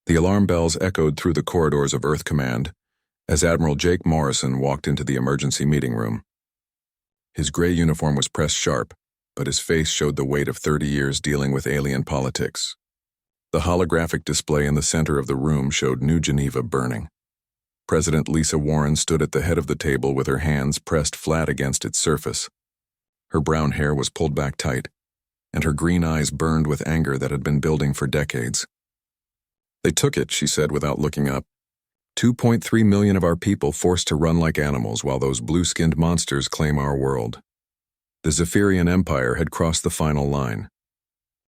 The alarm bells echoed through the corridors of Earth Command as Admiral Jake Morrison walked into the emergency meeting room. His gray uniform was pressed sharp, but his face showed the weight of 30 years dealing with alien politics. The holographic display in the center of the room showed New Geneva burning. President Lisa Warren stood at the head of the table with her hands pressed flat against its surface. Her brown hair was pulled back tight, and her green eyes burned with anger that had been building for decades. "They took it," she said without looking up. 2.3 million of our people forced to run like animals while those blue-skinned monsters claim our world. The Zephyrian Empire had crossed the final line.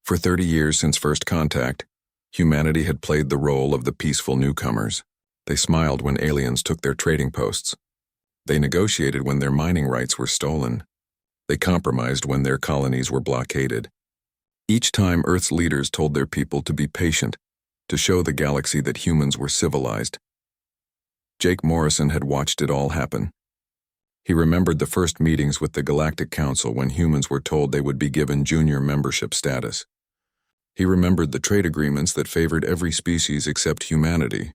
For 30 years since first contact, humanity had played the role of the peaceful newcomers. They smiled when aliens took their trading posts. They negotiated when their mining rights were stolen. They compromised when their colonies were blockaded. Each time Earth's leaders told their people to be patient, to show the galaxy that humans were civilized. Jake Morrison had watched it all happen. He remembered the first meetings with the Galactic Council when humans were told they would be given junior membership status. He remembered the trade agreements that favored every species except humanity.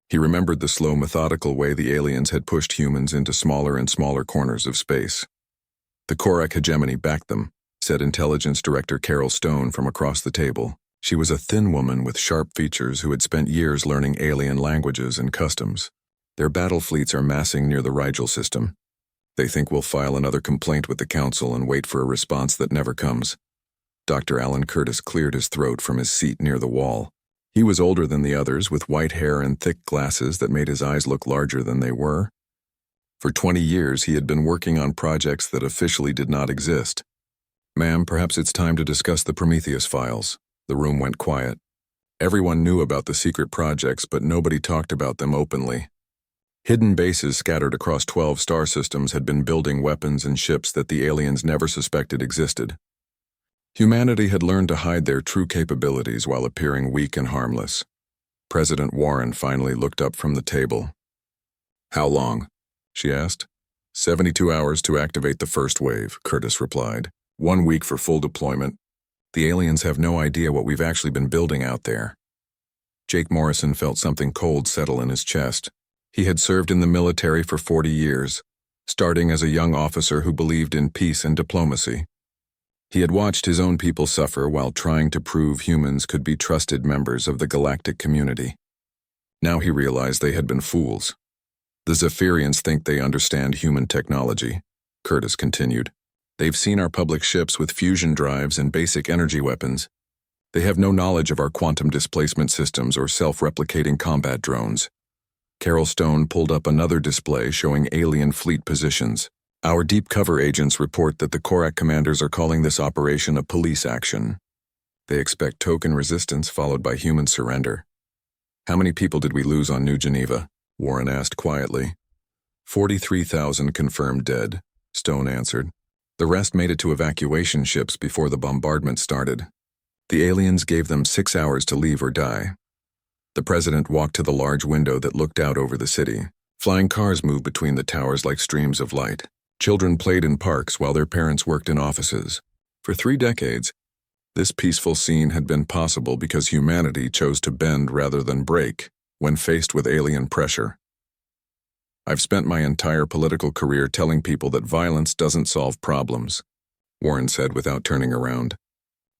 He remembered the slow, methodical way the aliens had pushed humans into smaller and smaller corners of space. The Korak hegemony backed them, said Intelligence Director Carol Stone from across the table. She was a thin woman with sharp features who had spent years learning alien languages and customs. Their battle fleets are massing near the Rigel system. They think we'll file another complaint with the Council and wait for a response that never comes. Dr. Alan Curtis cleared his throat from his seat near the wall. He was older than the others, with white hair and thick glasses that made his eyes look larger than they were. For 20 years, he had been working on projects that officially did not exist. "Ma'am, perhaps it's time to discuss the Prometheus files." The room went quiet. Everyone knew about the secret projects, but nobody talked about them openly. Hidden bases scattered across 12 star systems had been building weapons and ships that the aliens never suspected existed. Humanity had learned to hide their true capabilities while appearing weak and harmless. President Warren finally looked up from the table. "How long?" she asked. 72 hours to activate the first wave," Curtis replied. 1 week for full deployment. The aliens have no idea what we've actually been building out there." Jake Morrison felt something cold settle in his chest. He had served in the military for 40 years, starting as a young officer who believed in peace and diplomacy. He had watched his own people suffer while trying to prove humans could be trusted members of the galactic community. Now he realized they had been fools. "The Zephyrians think they understand human technology," Curtis continued. "They've seen our public ships with fusion drives and basic energy weapons. They have no knowledge of our quantum displacement systems or self-replicating combat drones." Carol Stone pulled up another display showing alien fleet positions. "Our deep cover agents report that the Korak commanders are calling this operation a police action. They expect token resistance followed by human surrender." "How many people did we lose on New Geneva?" Warren asked quietly. 43,000 confirmed dead," Stone answered. "The rest made it to evacuation ships before the bombardment started. The aliens gave them 6 hours to leave or die." The president walked to the large window that looked out over the city. Flying cars moved between the towers like streams of light. Children played in parks while their parents worked in offices. For 3 decades, this peaceful scene had been possible because humanity chose to bend rather than break when faced with alien pressure. "I've spent my entire political career telling people that violence doesn't solve problems," Warren said without turning around.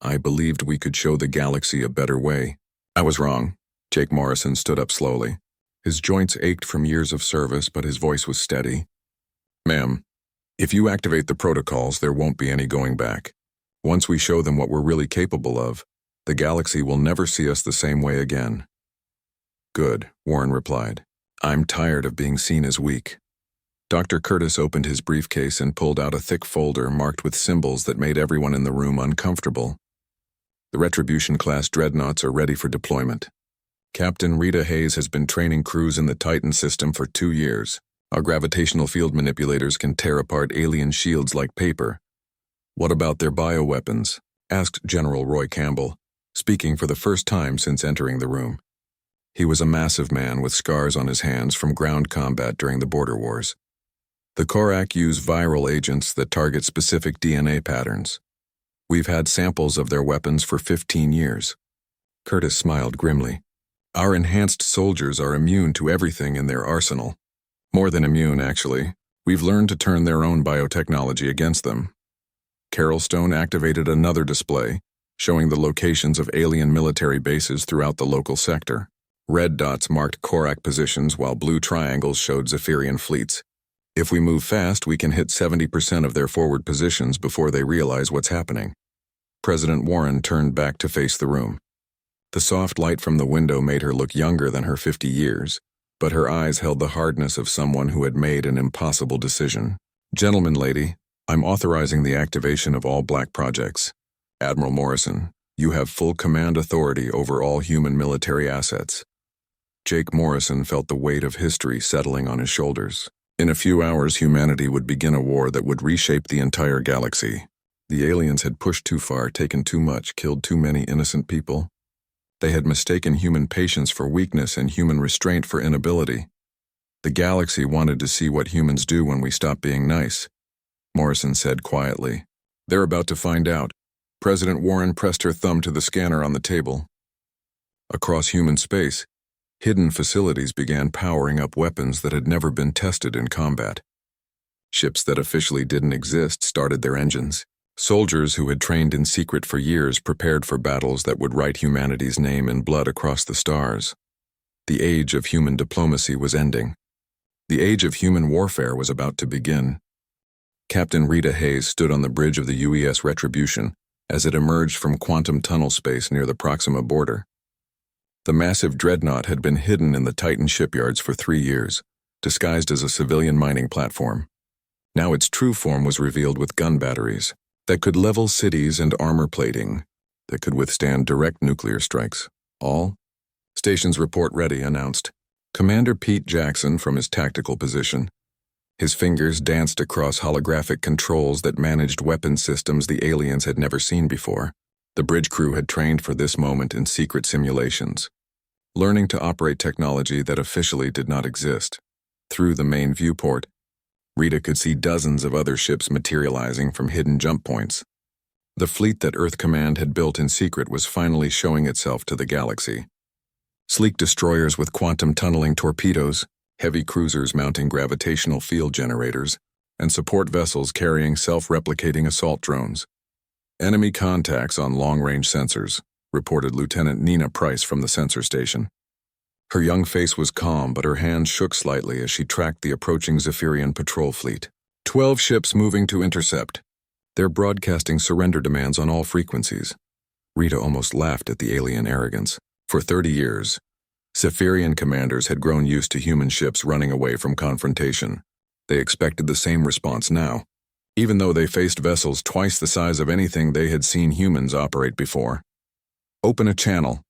"I believed we could show the galaxy a better way. I was wrong." Jake Morrison stood up slowly. His joints ached from years of service, but his voice was steady. "Ma'am, if you activate the protocols, there won't be any going back. Once we show them what we're really capable of, the galaxy will never see us the same way again." "Good," Warren replied. "I'm tired of being seen as weak." Dr. Curtis opened his briefcase and pulled out a thick folder marked with symbols that made everyone in the room uncomfortable. "The Retribution-class dreadnoughts are ready for deployment. Captain Rita Hayes has been training crews in the Titan system for 2 years. Our gravitational field manipulators can tear apart alien shields like paper." "What about their bioweapons?" asked General Roy Campbell, speaking for the first time since entering the room. He was a massive man with scars on his hands from ground combat during the border wars. "The Korak use viral agents that target specific DNA patterns. We've had samples of their weapons for 15 years. Curtis smiled grimly. Our enhanced soldiers are immune to everything in their arsenal. More than immune, actually. We've learned to turn their own biotechnology against them. Carol Stone activated another display, showing the locations of alien military bases throughout the local sector. Red dots marked Korak positions while blue triangles showed Zephyrian fleets. If we move fast, we can hit 70% of their forward positions before they realize what's happening. President Warren turned back to face the room. The soft light from the window made her look younger than her 50 years, but her eyes held the hardness of someone who had made an impossible decision. Gentlemen, lady, I'm authorizing the activation of all black projects. Admiral Morrison, you have full command authority over all human military assets. Jake Morrison felt the weight of history settling on his shoulders. In a few hours, humanity would begin a war that would reshape the entire galaxy. The aliens had pushed too far, taken too much, killed too many innocent people. They had mistaken human patience for weakness and human restraint for inability. The galaxy wanted to see what humans do when we stop being nice, Morrison said quietly. They're about to find out. President Warren pressed her thumb to the scanner on the table. Across human space, hidden facilities began powering up weapons that had never been tested in combat. Ships that officially didn't exist started their engines. Soldiers who had trained in secret for years prepared for battles that would write humanity's name in blood across the stars. The age of human diplomacy was ending. The age of human warfare was about to begin. Captain Rita Hayes stood on the bridge of the UES Retribution as it emerged from quantum tunnel space near the Proxima border. The massive dreadnought had been hidden in the Titan shipyards for 3 years, disguised as a civilian mining platform. Now its true form was revealed with gun batteries that could level cities and armor plating that could withstand direct nuclear strikes. All stations report ready, announced Commander Pete Jackson from his tactical position. His fingers danced across holographic controls that managed weapon systems the aliens had never seen before. The bridge crew had trained for this moment in secret simulations, learning to operate technology that officially did not exist. Through the main viewport, Rita could see dozens of other ships materializing from hidden jump points. The fleet that Earth Command had built in secret was finally showing itself to the galaxy. Sleek destroyers with quantum tunneling torpedoes, heavy cruisers mounting gravitational field generators, and support vessels carrying self-replicating assault drones. Enemy contacts on long-range sensors, reported Lieutenant Nina Price from the sensor station. Her young face was calm, but her hands shook slightly as she tracked the approaching Zephyrian patrol fleet. 12 ships moving to intercept. They're broadcasting surrender demands on all frequencies. Rita almost laughed at the alien arrogance. For 30 years, Zephyrian commanders had grown used to human ships running away from confrontation. They expected the same response now, even though they faced vessels twice the size of anything they had seen humans operate before. Open a channel,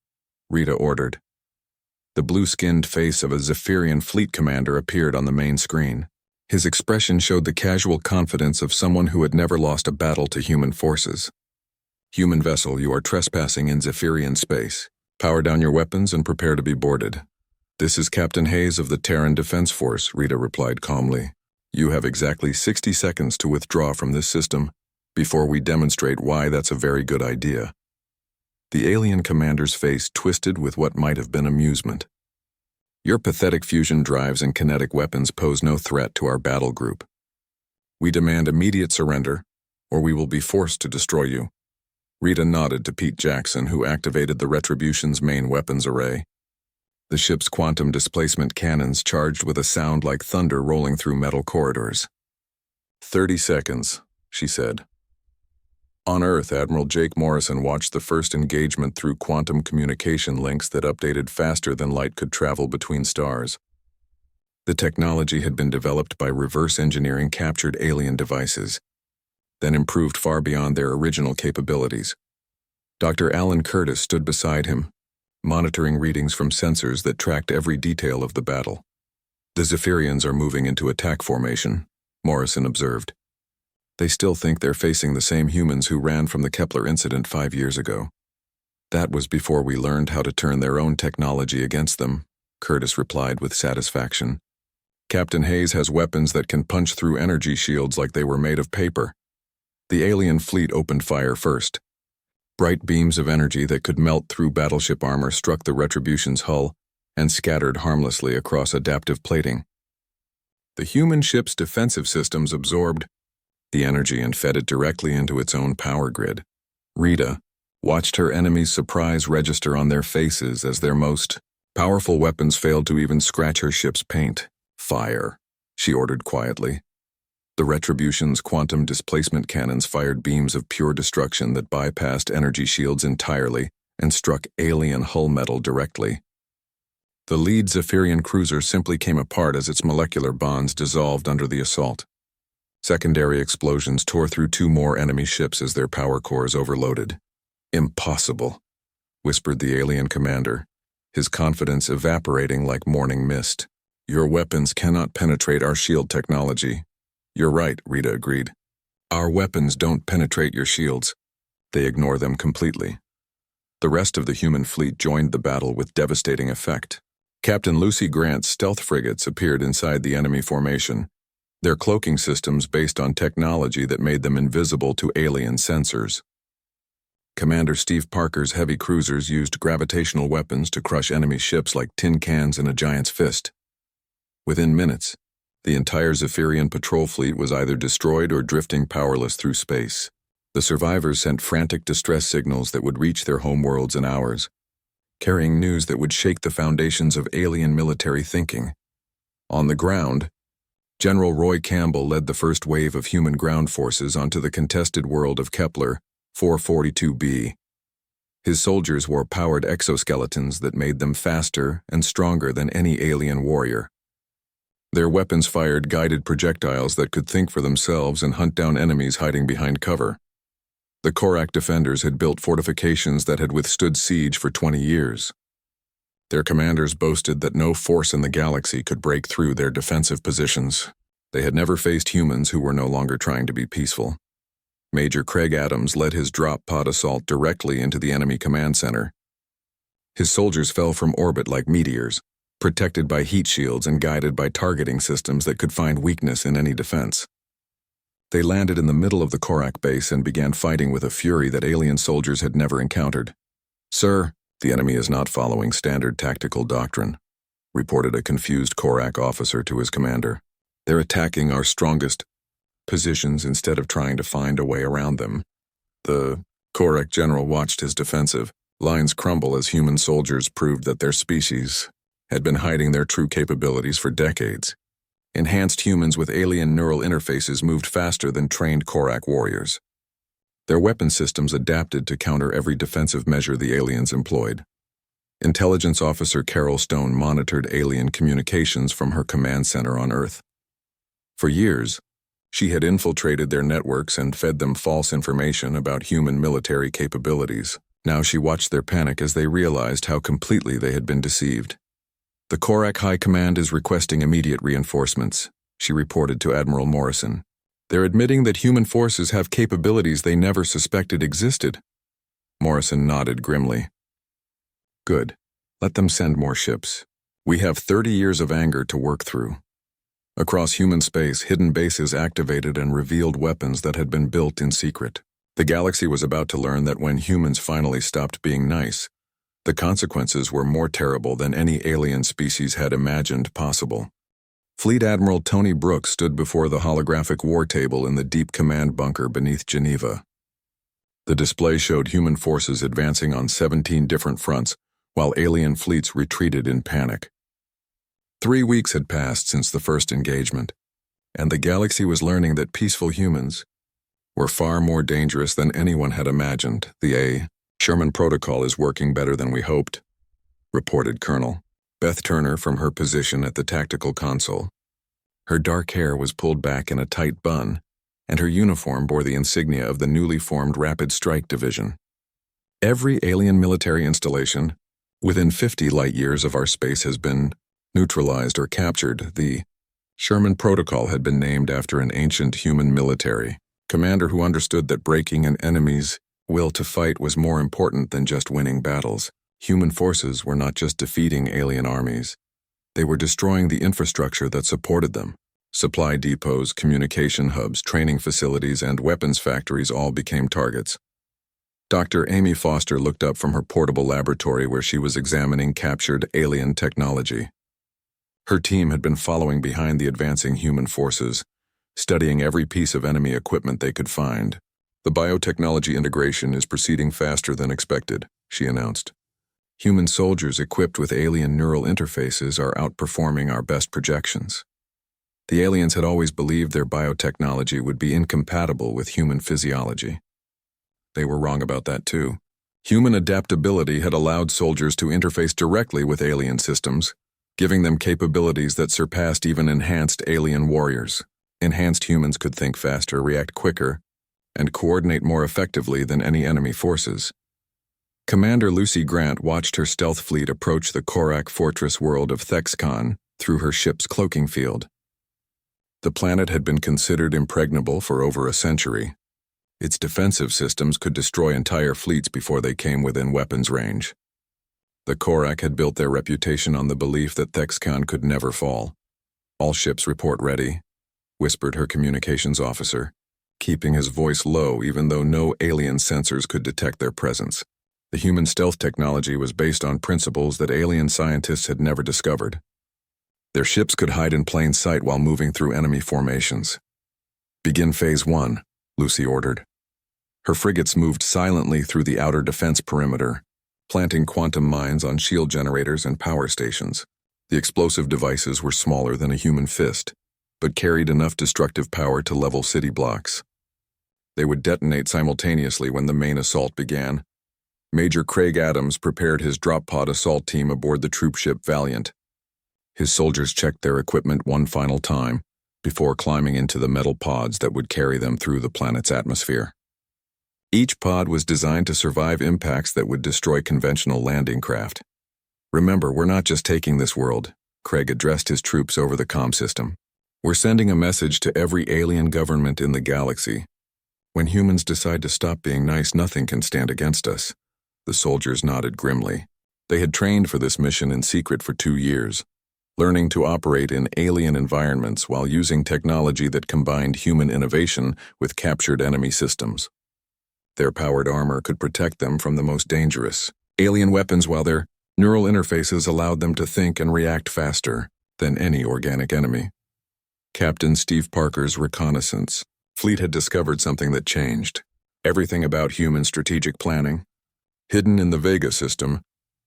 Rita ordered. The blue-skinned face of a Zephyrian fleet commander appeared on the main screen. His expression showed the casual confidence of someone who had never lost a battle to human forces. Human vessel, you are trespassing in Zephyrian space. Power down your weapons and prepare to be boarded. This is Captain Hayes of the Terran Defense Force, Rita replied calmly. You have exactly 60 seconds to withdraw from this system before we demonstrate why that's a very good idea. The alien commander's face twisted with what might have been amusement. Your pathetic fusion drives and kinetic weapons pose no threat to our battle group. We demand immediate surrender, or we will be forced to destroy you. Rita nodded to Pete Jackson, who activated the Retribution's main weapons array. The ship's quantum displacement cannons charged with a sound like thunder rolling through metal corridors. 30 seconds, she said. On Earth, Admiral Jake Morrison watched the first engagement through quantum communication links that updated faster than light could travel between stars. The technology had been developed by reverse engineering captured alien devices, then improved far beyond their original capabilities. Dr. Alan Curtis stood beside him, monitoring readings from sensors that tracked every detail of the battle. The Zephyrians are moving into attack formation, Morrison observed. They still think they're facing the same humans who ran from the Kepler incident 5 years ago. That was before we learned how to turn their own technology against them, Curtis replied with satisfaction. Captain Hayes has weapons that can punch through energy shields like they were made of paper. The alien fleet opened fire first. Bright beams of energy that could melt through battleship armor struck the Retribution's hull and scattered harmlessly across adaptive plating. The human ship's defensive systems absorbed the energy and fed it directly into its own power grid. Rita watched her enemies' surprise register on their faces as their most powerful weapons failed to even scratch her ship's paint. "Fire," she ordered quietly. The Retribution's quantum displacement cannons fired beams of pure destruction that bypassed energy shields entirely and struck alien hull metal directly. The lead Zephyrian cruiser simply came apart as its molecular bonds dissolved under the assault. Secondary explosions tore through two more enemy ships as their power cores overloaded. "Impossible," whispered the alien commander, his confidence evaporating like morning mist. "Your weapons cannot penetrate our shield technology." "You're right," Rita agreed. "Our weapons don't penetrate your shields. They ignore them completely." The rest of the human fleet joined the battle with devastating effect. Captain Lucy Grant's stealth frigates appeared inside the enemy formation, their cloaking systems based on technology that made them invisible to alien sensors. Commander Steve Parker's heavy cruisers used gravitational weapons to crush enemy ships like tin cans in a giant's fist. Within minutes, the entire Zephyrian patrol fleet was either destroyed or drifting powerless through space. The survivors sent frantic distress signals that would reach their homeworlds in hours, carrying news that would shake the foundations of alien military thinking. On the ground, General Roy Campbell led the first wave of human ground forces onto the contested world of Kepler 442b. His soldiers wore powered exoskeletons that made them faster and stronger than any alien warrior. Their weapons fired guided projectiles that could think for themselves and hunt down enemies hiding behind cover. The Korak defenders had built fortifications that had withstood siege for 20 years. Their commanders boasted that no force in the galaxy could break through their defensive positions. They had never faced humans who were no longer trying to be peaceful. Major Craig Adams led his drop pod assault directly into the enemy command center. His soldiers fell from orbit like meteors, protected by heat shields and guided by targeting systems that could find weakness in any defense. They landed in the middle of the Korak base and began fighting with a fury that alien soldiers had never encountered. "Sir, the enemy is not following standard tactical doctrine," reported a confused Korak officer to his commander. "They're attacking our strongest positions instead of trying to find a way around them." The Korak general watched his defensive lines crumble as human soldiers proved that their species had been hiding their true capabilities for decades. Enhanced humans with alien neural interfaces moved faster than trained Korak warriors. Their weapon systems adapted to counter every defensive measure the aliens employed. Intelligence Officer Carol Stone monitored alien communications from her command center on Earth. For years, she had infiltrated their networks and fed them false information about human military capabilities. Now she watched their panic as they realized how completely they had been deceived. "The Korak High Command is requesting immediate reinforcements," she reported to Admiral Morrison. "They're admitting that human forces have capabilities they never suspected existed." Morrison nodded grimly. "Good. Let them send more ships. We have 30 years of anger to work through." Across human space, hidden bases activated and revealed weapons that had been built in secret. The galaxy was about to learn that when humans finally stopped being nice, the consequences were more terrible than any alien species had imagined possible. Fleet Admiral Tony Brooks stood before the holographic war table in the deep command bunker beneath Geneva. The display showed human forces advancing on 17 different fronts, while alien fleets retreated in panic. 3 weeks had passed since the first engagement, and the galaxy was learning that peaceful humans were far more dangerous than anyone had imagined. "The Sherman Protocol is working better than we hoped," reported Colonel Beth Turner from her position at the tactical console. Her dark hair was pulled back in a tight bun, and her uniform bore the insignia of the newly formed Rapid Strike Division. "Every alien military installation within 50 light-years of our space has been neutralized or captured." The Sherman Protocol had been named after an ancient human military commander who understood that breaking an enemy's will to fight was more important than just winning battles. Human forces were not just defeating alien armies. They were destroying the infrastructure that supported them. Supply depots, communication hubs, training facilities, and weapons factories all became targets. Dr. Amy Foster looked up from her portable laboratory where she was examining captured alien technology. Her team had been following behind the advancing human forces, studying every piece of enemy equipment they could find. "The biotechnology integration is proceeding faster than expected," she announced. "Human soldiers equipped with alien neural interfaces are outperforming our best projections." The aliens had always believed their biotechnology would be incompatible with human physiology. They were wrong about that too. Human adaptability had allowed soldiers to interface directly with alien systems, giving them capabilities that surpassed even enhanced alien warriors. Enhanced humans could think faster, react quicker, and coordinate more effectively than any enemy forces. Commander Lucy Grant watched her stealth fleet approach the Korak fortress world of Thexcon through her ship's cloaking field. The planet had been considered impregnable for over a century. Its defensive systems could destroy entire fleets before they came within weapons range. The Korak had built their reputation on the belief that Thexcon could never fall. "All ships report ready," whispered her communications officer, keeping his voice low even though no alien sensors could detect their presence. The human stealth technology was based on principles that alien scientists had never discovered. Their ships could hide in plain sight while moving through enemy formations. "Begin Phase 1, Lucy ordered. Her frigates moved silently through the outer defense perimeter, planting quantum mines on shield generators and power stations. The explosive devices were smaller than a human fist, but carried enough destructive power to level city blocks. They would detonate simultaneously when the main assault began. Major Craig Adams prepared his drop pod assault team aboard the troop ship Valiant. His soldiers checked their equipment one final time before climbing into the metal pods that would carry them through the planet's atmosphere. Each pod was designed to survive impacts that would destroy conventional landing craft. "Remember, we're not just taking this world," Craig addressed his troops over the comm system. "We're sending a message to every alien government in the galaxy. When humans decide to stop being nice, nothing can stand against us." The soldiers nodded grimly. They had trained for this mission in secret for 2 years, learning to operate in alien environments while using technology that combined human innovation with captured enemy systems. Their powered armor could protect them from the most dangerous alien weapons, while their neural interfaces allowed them to think and react faster than any organic enemy. Captain Steve Parker's reconnaissance fleet had discovered something that changed everything about human strategic planning. Hidden in the Vega system,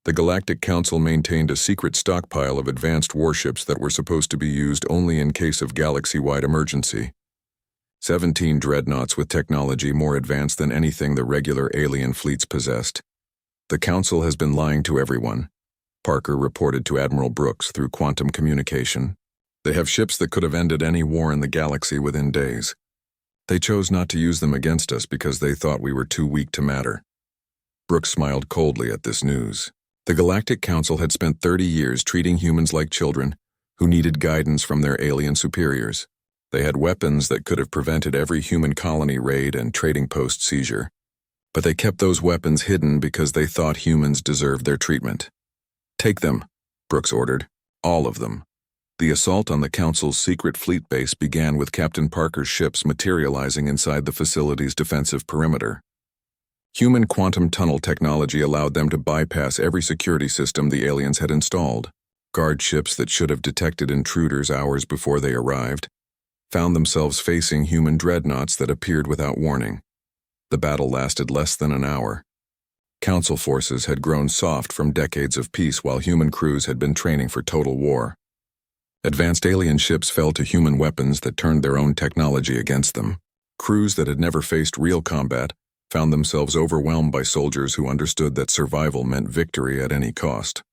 the Galactic Council maintained a secret stockpile of advanced warships that were supposed to be used only in case of galaxy-wide emergency. 17 dreadnoughts with technology more advanced than anything the regular alien fleets possessed. "The Council has been lying to everyone," Parker reported to Admiral Brooks through quantum communication. "They have ships that could have ended any war in the galaxy within days. They chose not to use them against us because they thought we were too weak to matter." Brooks smiled coldly at this news. The Galactic Council had spent 30 years treating humans like children who needed guidance from their alien superiors. They had weapons that could have prevented every human colony raid and trading post seizure. But they kept those weapons hidden because they thought humans deserved their treatment. "Take them," Brooks ordered. "All of them." The assault on the Council's secret fleet base began with Captain Parker's ships materializing inside the facility's defensive perimeter. Human quantum tunnel technology allowed them to bypass every security system the aliens had installed. Guard ships that should have detected intruders hours before they arrived found themselves facing human dreadnoughts that appeared without warning. The battle lasted less than an hour. Council forces had grown soft from decades of peace while human crews had been training for total war. Advanced alien ships fell to human weapons that turned their own technology against them. Crews that had never faced real combat found themselves overwhelmed by soldiers who understood that survival meant victory at any cost.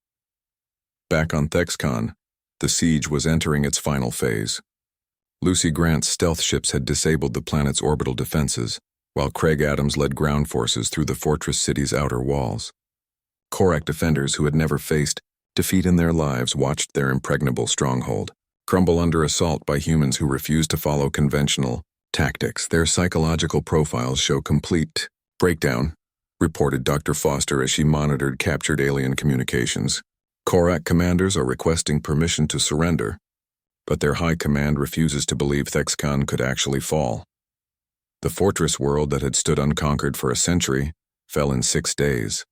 Back on Thexcon, the siege was entering its final phase. Lucy Grant's stealth ships had disabled the planet's orbital defenses, while Craig Adams led ground forces through the fortress city's outer walls. Korak defenders who had never faced defeat in their lives watched their impregnable stronghold crumble under assault by humans who refused to follow conventional tactics. "Their psychological profiles show complete breakdown," reported Dr. Foster as she monitored captured alien communications. "Korak commanders are requesting permission to surrender, but their high command refuses to believe Thexcon could actually fall. The fortress world that had stood unconquered for a century fell in 6 days.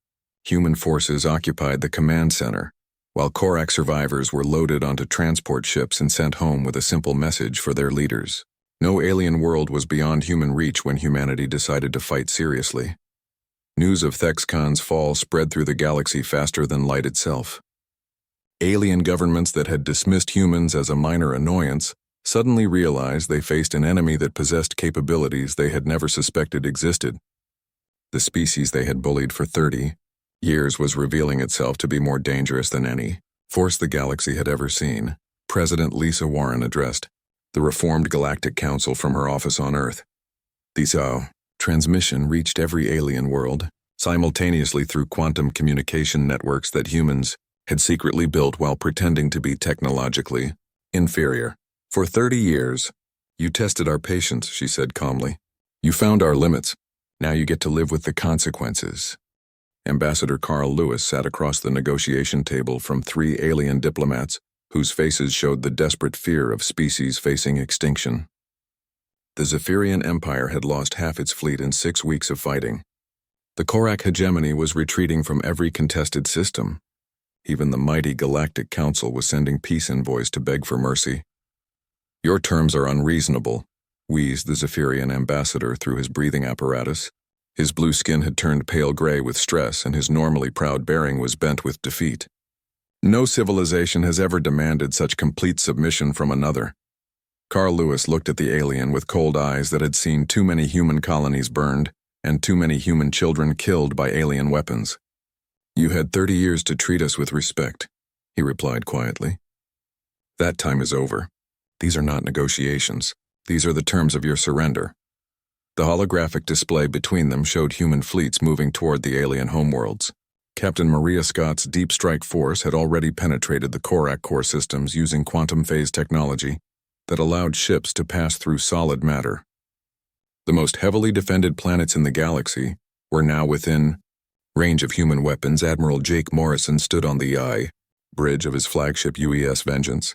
Human forces occupied the command center, while Korak survivors were loaded onto transport ships and sent home with a simple message for their leaders. No alien world was beyond human reach when humanity decided to fight seriously. News of Thexcon's fall spread through the galaxy faster than light itself. Alien governments that had dismissed humans as a minor annoyance suddenly realized they faced an enemy that possessed capabilities they had never suspected existed. The species they had bullied for 30 years was revealing itself to be more dangerous than any force the galaxy had ever seen. President Lisa Warren addressed the reformed Galactic Council from her office on Earth. The transmission reached every alien world, simultaneously through quantum communication networks that humans had secretly built while pretending to be technologically inferior. For 30 years, you tested our patience, she said calmly. You found our limits. Now you get to live with the consequences. Ambassador Carl Lewis sat across the negotiation table from 3 alien diplomats whose faces showed the desperate fear of species facing extinction. The Zephyrian Empire had lost half its fleet in 6 weeks of fighting. The Korak hegemony was retreating from every contested system. Even the mighty Galactic Council was sending peace envoys to beg for mercy. Your terms are unreasonable, wheezed the Zephyrian ambassador through his breathing apparatus. His blue skin had turned pale gray with stress, and his normally proud bearing was bent with defeat. No civilization has ever demanded such complete submission from another. Carl Lewis looked at the alien with cold eyes that had seen too many human colonies burned and too many human children killed by alien weapons. You had 30 years to treat us with respect, he replied quietly. That time is over. These are not negotiations. These are the terms of your surrender. The holographic display between them showed human fleets moving toward the alien homeworlds. Captain Maria Scott's Deep Strike Force had already penetrated the Korak core systems using quantum phase technology that allowed ships to pass through solid matter. The most heavily defended planets in the galaxy were now within range of human weapons. Admiral Jake Morrison stood on the I bridge of his flagship UES Vengeance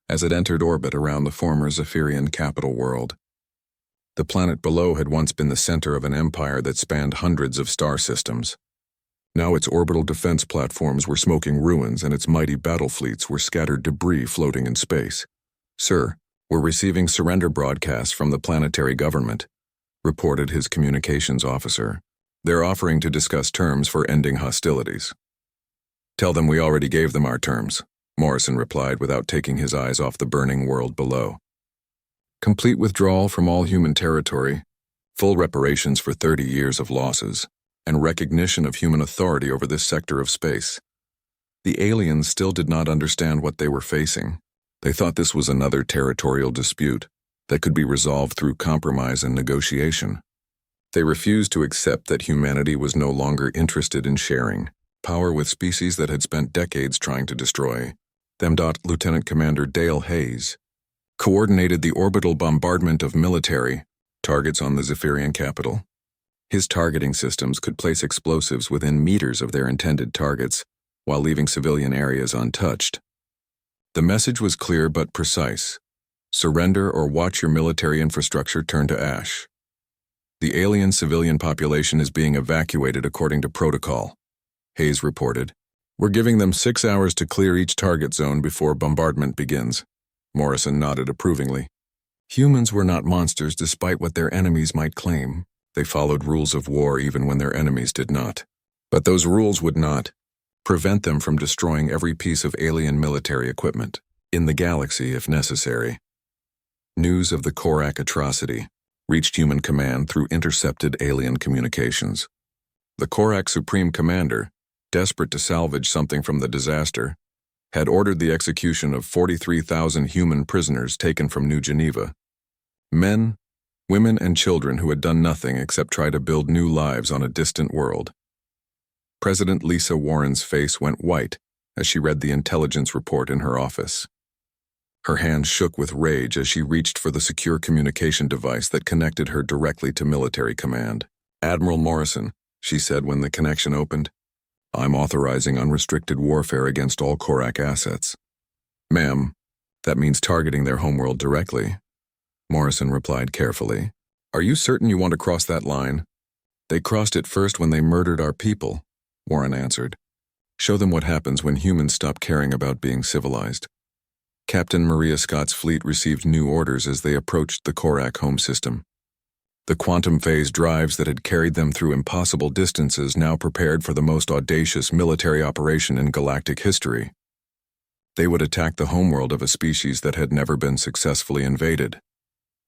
as it entered orbit around the former Zephyrian capital world. The planet below had once been the center of an empire that spanned hundreds of star systems. Now its orbital defense platforms were smoking ruins and its mighty battle fleets were scattered debris floating in space. Sir, we're receiving surrender broadcasts from the planetary government, reported his communications officer. They're offering to discuss terms for ending hostilities. Tell them we already gave them our terms, Morrison replied without taking his eyes off the burning world below. Complete withdrawal from all human territory, full reparations for 30 years of losses, and recognition of human authority over this sector of space. The aliens still did not understand what they were facing. They thought this was another territorial dispute that could be resolved through compromise and negotiation. They refused to accept that humanity was no longer interested in sharing power with species that had spent decades trying to destroy them. Lieutenant Commander Dale Hayes coordinated the orbital bombardment of military targets on the Zephyrian capital. His targeting systems could place explosives within meters of their intended targets while leaving civilian areas untouched. The message was clear but precise. Surrender or watch your military infrastructure turn to ash. The alien civilian population is being evacuated according to protocol, Hayes reported. We're giving them 6 hours to clear each target zone before bombardment begins. Morrison nodded approvingly. Humans were not monsters despite what their enemies might claim. They followed rules of war even when their enemies did not. But those rules would not prevent them from destroying every piece of alien military equipment in the galaxy if necessary. News of the Korak atrocity reached human command through intercepted alien communications. The Korak Supreme Commander, desperate to salvage something from the disaster, had ordered the execution of 43,000 human prisoners taken from New Geneva. Men, women, and children who had done nothing except try to build new lives on a distant world. President Lisa Warren's face went white as she read the intelligence report in her office. Her hands shook with rage as she reached for the secure communication device that connected her directly to military command. Admiral Morrison, she said when the connection opened, I'm authorizing unrestricted warfare against all Korak assets. Ma'am, that means targeting their homeworld directly. Morrison replied carefully. Are you certain you want to cross that line? They crossed it first when they murdered our people, Warren answered. Show them what happens when humans stop caring about being civilized. Captain Maria Scott's fleet received new orders as they approached the Korak home system. The quantum phase drives that had carried them through impossible distances now prepared for the most audacious military operation in galactic history. They would attack the homeworld of a species that had never been successfully invaded.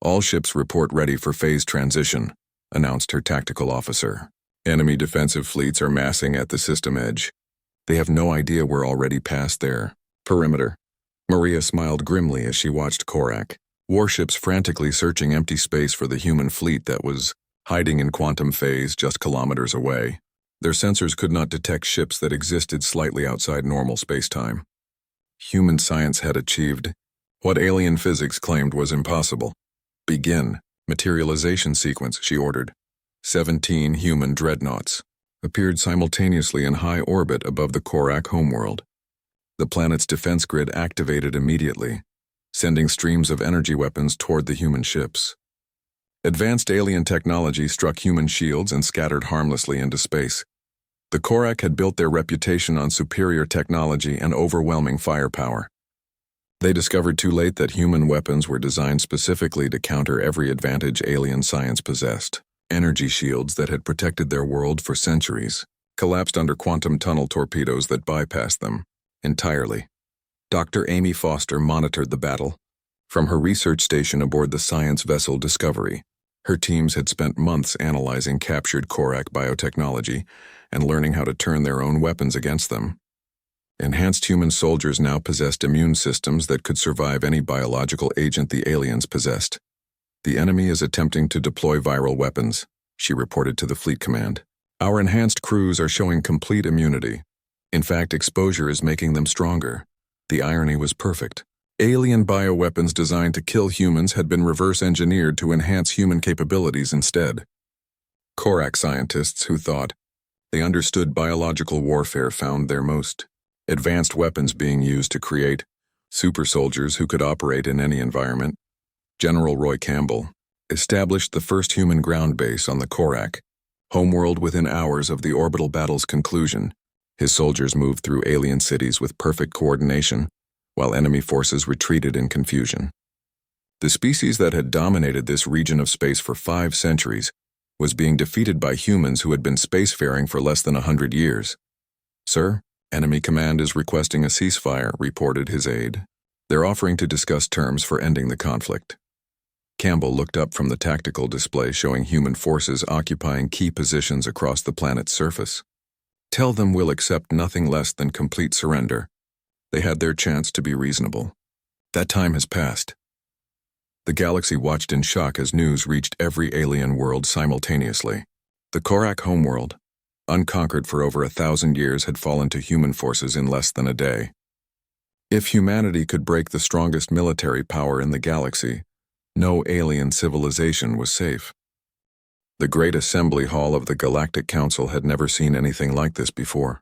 All ships report ready for phase transition, announced her tactical officer. Enemy defensive fleets are massing at the system edge. They have no idea we're already past their perimeter. Maria smiled grimly as she watched Korak, warships frantically searching empty space for the human fleet that was hiding in quantum phase just kilometers away. Their sensors could not detect ships that existed slightly outside normal space-time. Human science had achieved what alien physics claimed was impossible. Begin materialization sequence, she ordered. 17 human dreadnoughts appeared simultaneously in high orbit above the Korak homeworld. The planet's defense grid activated immediately, sending streams of energy weapons toward the human ships. Advanced alien technology struck human shields and scattered harmlessly into space. The Korak had built their reputation on superior technology and overwhelming firepower. They discovered too late that human weapons were designed specifically to counter every advantage alien science possessed. Energy shields that had protected their world for centuries collapsed under quantum tunnel torpedoes that bypassed them entirely. Dr. Amy Foster monitored the battle from her research station aboard the science vessel Discovery. Her teams had spent months analyzing captured Korak biotechnology and learning how to turn their own weapons against them. Enhanced human soldiers now possessed immune systems that could survive any biological agent the aliens possessed. The enemy is attempting to deploy viral weapons, she reported to the fleet command. Our enhanced crews are showing complete immunity. In fact, exposure is making them stronger. The irony was perfect. Alien bioweapons designed to kill humans had been reverse engineered to enhance human capabilities instead. Korak scientists who thought they understood biological warfare found their most advanced weapons being used to create super soldiers who could operate in any environment. General Roy Campbell established the first human ground base on the Korak homeworld within hours of the orbital battle's conclusion. His soldiers moved through alien cities with perfect coordination, while enemy forces retreated in confusion. The species that had dominated this region of space for 5 centuries was being defeated by humans who had been spacefaring for less than 100 years. Sir, enemy command is requesting a ceasefire, reported his aide. They're offering to discuss terms for ending the conflict. Campbell looked up from the tactical display showing human forces occupying key positions across the planet's surface. Tell them we'll accept nothing less than complete surrender. They had their chance to be reasonable. That time has passed. The galaxy watched in shock as news reached every alien world simultaneously. The Korak homeworld, unconquered for over 1,000 years, had fallen to human forces in less than a day. If humanity could break the strongest military power in the galaxy, no alien civilization was safe. The Great Assembly Hall of the Galactic Council had never seen anything like this before.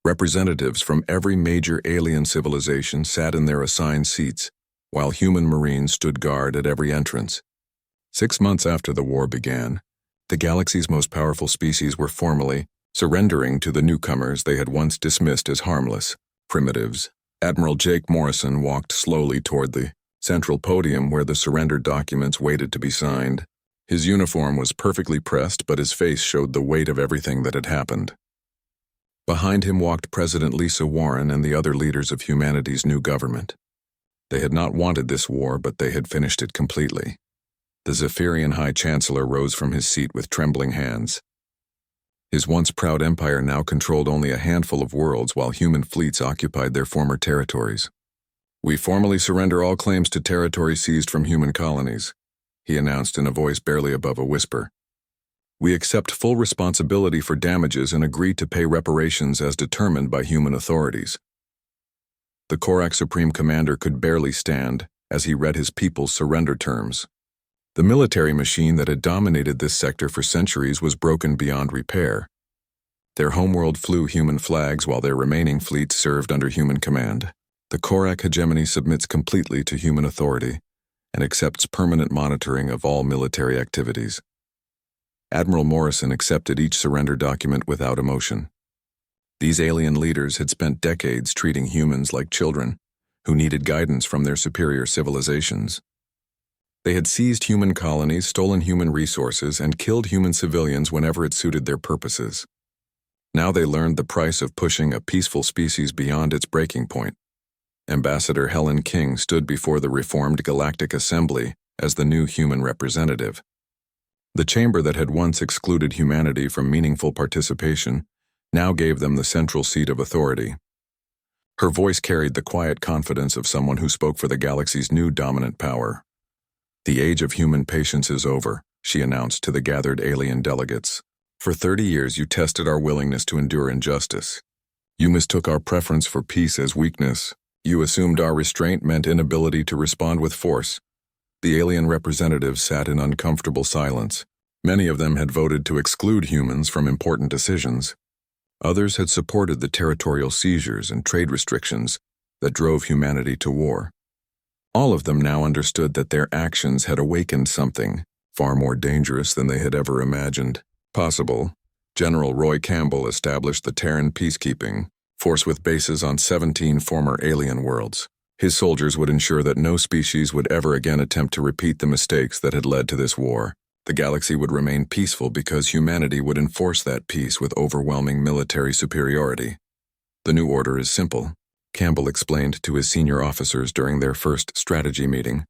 Representatives from every major alien civilization sat in their assigned seats, while human Marines stood guard at every entrance. 6 months after the war began, the galaxy's most powerful species were formally surrendering to the newcomers they had once dismissed as harmless primitives. Admiral Jake Morrison walked slowly toward the central podium where the surrender documents waited to be signed. His uniform was perfectly pressed, but his face showed the weight of everything that had happened. Behind him walked President Lisa Warren and the other leaders of humanity's new government. They had not wanted this war, but they had finished it completely. The Zephyrian High Chancellor rose from his seat with trembling hands. His once proud empire now controlled only a handful of worlds while human fleets occupied their former territories. We formally surrender all claims to territory seized from human colonies, he announced in a voice barely above a whisper. We accept full responsibility for damages and agree to pay reparations as determined by human authorities. The Korak Supreme Commander could barely stand as he read his people's surrender terms. The military machine that had dominated this sector for centuries was broken beyond repair. Their homeworld flew human flags while their remaining fleets served under human command. The Korak hegemony submits completely to human authority and accepts permanent monitoring of all military activities. Admiral Morrison accepted each surrender document without emotion. These alien leaders had spent decades treating humans like children, who needed guidance from their superior civilizations. They had seized human colonies, stolen human resources, and killed human civilians whenever it suited their purposes. Now they learned the price of pushing a peaceful species beyond its breaking point. Ambassador Helen King stood before the reformed Galactic Assembly as the new human representative. The chamber that had once excluded humanity from meaningful participation now gave them the central seat of authority. Her voice carried the quiet confidence of someone who spoke for the galaxy's new dominant power. "The age of human patience is over," she announced to the gathered alien delegates. "For 30 years you tested our willingness to endure injustice. You mistook our preference for peace as weakness. You assumed our restraint meant inability to respond with force." The alien representatives sat in uncomfortable silence. Many of them had voted to exclude humans from important decisions. Others had supported the territorial seizures and trade restrictions that drove humanity to war. All of them now understood that their actions had awakened something far more dangerous than they had ever imagined possible. General Roy Campbell established the Terran Peacekeeping Force with bases on 17 former alien worlds. His soldiers would ensure that no species would ever again attempt to repeat the mistakes that had led to this war. The galaxy would remain peaceful because humanity would enforce that peace with overwhelming military superiority. "The new order is simple," Campbell explained to his senior officers during their first strategy meeting.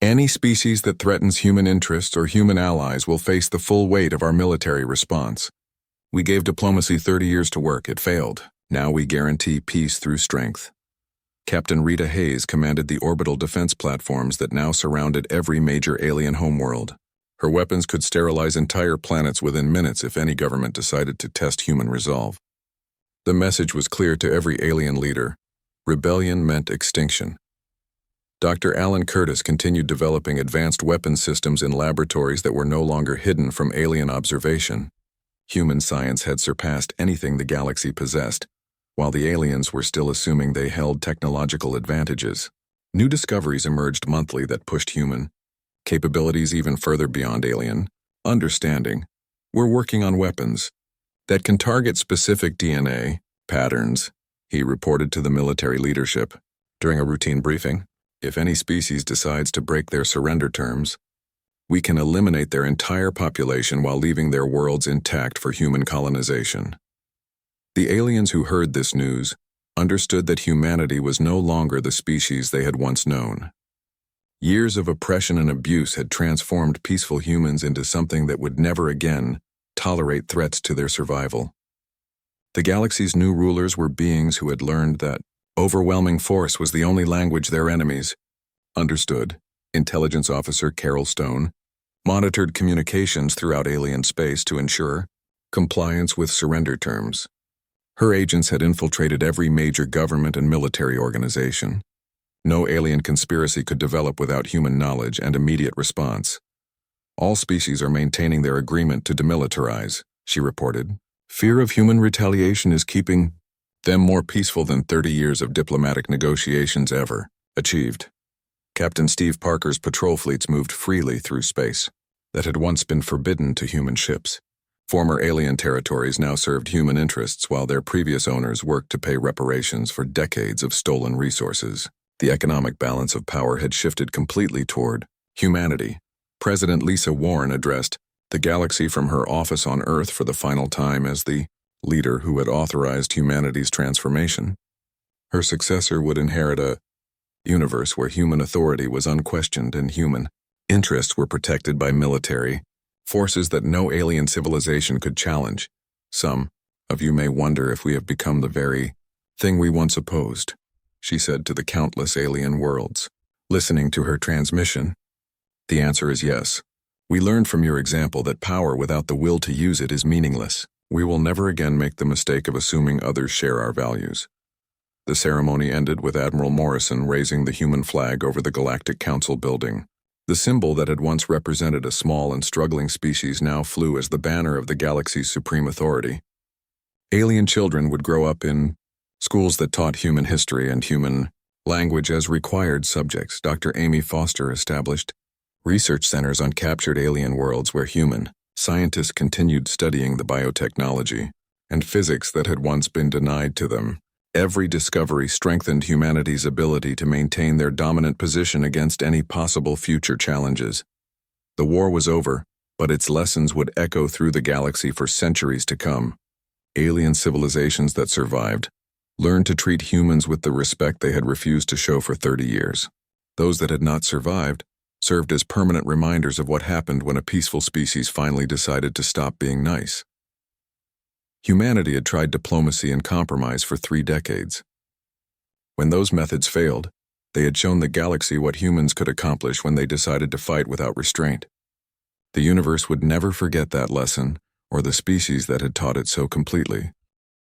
"Any species that threatens human interests or human allies will face the full weight of our military response. We gave diplomacy 30 years to work. It failed. Now we guarantee peace through strength." Captain Rita Hayes commanded the orbital defense platforms that now surrounded every major alien homeworld. Her weapons could sterilize entire planets within minutes if any government decided to test human resolve. The message was clear to every alien leader: rebellion meant extinction. Dr. Alan Curtis continued developing advanced weapons systems in laboratories that were no longer hidden from alien observation. Human science had surpassed anything the galaxy possessed, while the aliens were still assuming they held technological advantages. New discoveries emerged monthly that pushed human capabilities even further beyond alien understanding. "We're working on weapons that can target specific DNA patterns," he reported to the military leadership during a routine briefing. "If any species decides to break their surrender terms, we can eliminate their entire population while leaving their worlds intact for human colonization." The aliens who heard this news understood that humanity was no longer the species they had once known. Years of oppression and abuse had transformed peaceful humans into something that would never again tolerate threats to their survival. The galaxy's new rulers were beings who had learned that overwhelming force was the only language their enemies understood. Intelligence Officer Carol Stone monitored communications throughout alien space to ensure compliance with surrender terms. Her agents had infiltrated every major government and military organization. No alien conspiracy could develop without human knowledge and immediate response. "All species are maintaining their agreement to demilitarize," she reported. "Fear of human retaliation is keeping them more peaceful than 30 years of diplomatic negotiations ever achieved." Captain Steve Parker's patrol fleets moved freely through space that had once been forbidden to human ships. Former alien territories now served human interests while their previous owners worked to pay reparations for decades of stolen resources. The economic balance of power had shifted completely toward humanity. President Lisa Warren addressed the galaxy from her office on Earth for the final time as the leader who had authorized humanity's transformation. Her successor would inherit a universe where human authority was unquestioned and human interests were protected by military forces that no alien civilization could challenge. "Some of you may wonder if we have become the very thing we once opposed," she said to the countless alien worlds, listening to her transmission. "The answer is yes. We learned from your example that power without the will to use it is meaningless. We will never again make the mistake of assuming others share our values." The ceremony ended with Admiral Morrison raising the human flag over the Galactic Council building. The symbol that had once represented a small and struggling species now flew as the banner of the galaxy's supreme authority. Alien children would grow up in schools that taught human history and human language as required subjects. Dr. Amy Foster established research centers on captured alien worlds where human Scientists continued studying the biotechnology and physics that had once been denied to them. Every discovery strengthened humanity's ability to maintain their dominant position against any possible future challenges. The war was over, but its lessons would echo through the galaxy for centuries to come. Alien civilizations that survived learned to treat humans with the respect they had refused to show for 30 years. Those that had not survived served as permanent reminders of what happened when a peaceful species finally decided to stop being nice. Humanity had tried diplomacy and compromise for 3 decades. When those methods failed, they had shown the galaxy what humans could accomplish when they decided to fight without restraint. The universe would never forget that lesson, or the species that had taught it so completely.